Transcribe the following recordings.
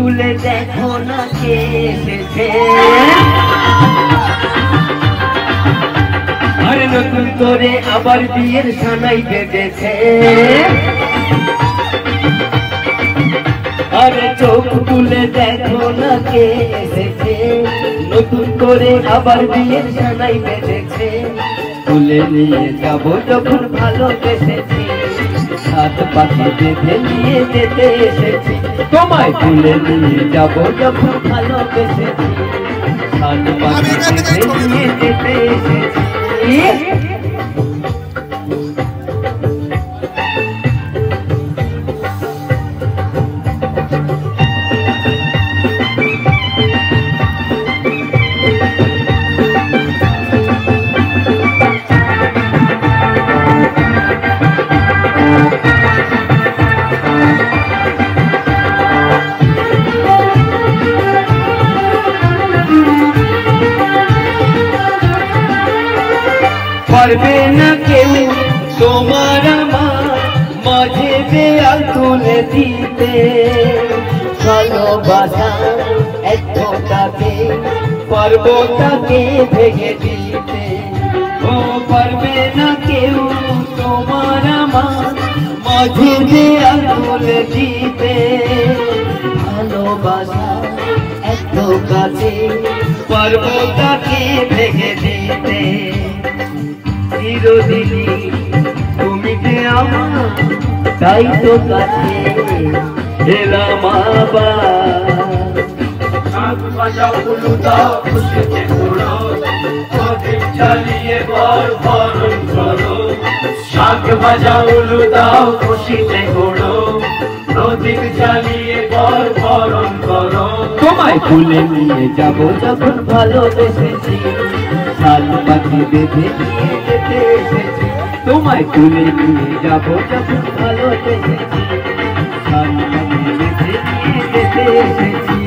খুলে দেখো না কে এসেছে, আরে নতুন করে আবার বিয়ের সানাই বেঁধেছে। আরে চোখ খুলে দেখো না কে এসেছে, নতুন করে আবার বিয়ের সানাই বেঁধেছে। তুলে নিয়ে যাবো যখন ভালোবেসেছি, সাত পাখি বেঁধে নিয়ে যেতে এসেছি। তোমায় তুলে নিয়ে যাবো যখন ভালোবেসেছি, সাত পাখি বেঁধে নিয়ে যেতে এসেছি। পারবে না কেউ তোমার আমার মাঝে দেয়াল তুলে দিতে, ভালোবাসা এক ফোঁটাতে পারবো তাকে ভেঙে দিতে। ও পারবে না কেউ তোমার আমার মাঝে দেয়াল তুলে দিতে, ভালোবাসা এক ফোঁটাতে পারবো তাকে ভেঙে দিতে। চিরদিনই তুমি যে আমার, তাই তো কাছে এলাম আবার। শাক বাজাও উলু দাও খুশিতে ঘোরো, প্রদীপ জ্বালিয়ে বর বরণ করো। শাক বাজাও উলু দাও খুশিতে ঘোরো, প্রদীপ জ্বালিয়ে বর বরণ করো। তোমায় তুলে নিয়ে যাবো যখন ভালোবেসেছি, সাত পাখি বেঁধে নিয়ে যেতে এসেছি। তোমায় তুলে নিয়ে যাবো যখন ভালোবেসেছি, সাত পাখি বেঁধে নিয়ে যেতে এসেছি।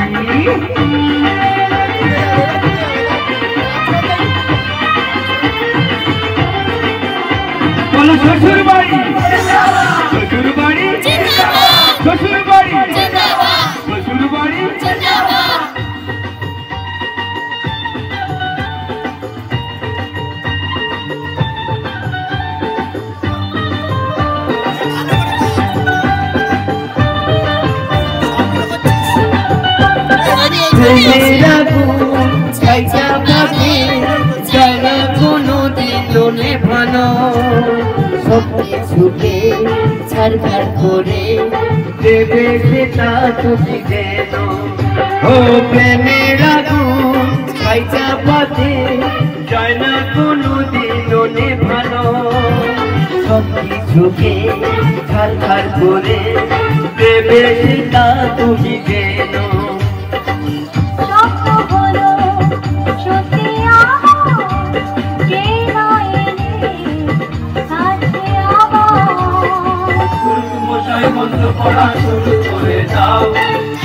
বলো শ্বশুর বাড়ি, শ্বশুর বাড়ি, শ্বশুর বাড়ি, শ্বশুর বাড়ি। মেরা গুণ ছাইটা পাবে যারা কোনোদিনও নেভানো, সব কিছুকে ছাড়খাড় করে দেবে সেটা তুমি যেন। ও প্রেমের আগুন ছাইটা পাবে যায় না কোনোদিনও নেভানো, সব কিছুকে ছাড়খাড় করে দেবে সেটা তুমি যেন। মন্ত্র পড়া শুরু করে দাও,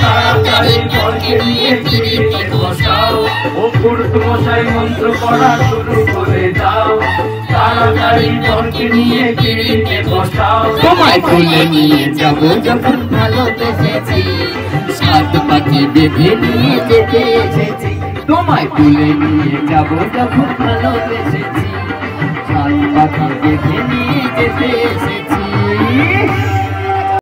তাড়াতাড়ি বরকে নিয়ে পিড়িতে বসাও। ও গুরুত মশাই মন্ত্র পড়া শুরু করে দাও, তাড়াতাড়ি বরকে নিয়ে পিড়িতে বসাও। তোমায় তুলে নিয়ে যাবো যখন ভালোবেসেছি, সাত পাখি বেঁধে নিয়ে যেতে এসেছি। তোমায় তুলে নিয়ে যাবো যখন ভালোবেসেছি, সাত পাখি বেঁধে নিয়ে যেতে এসেছি।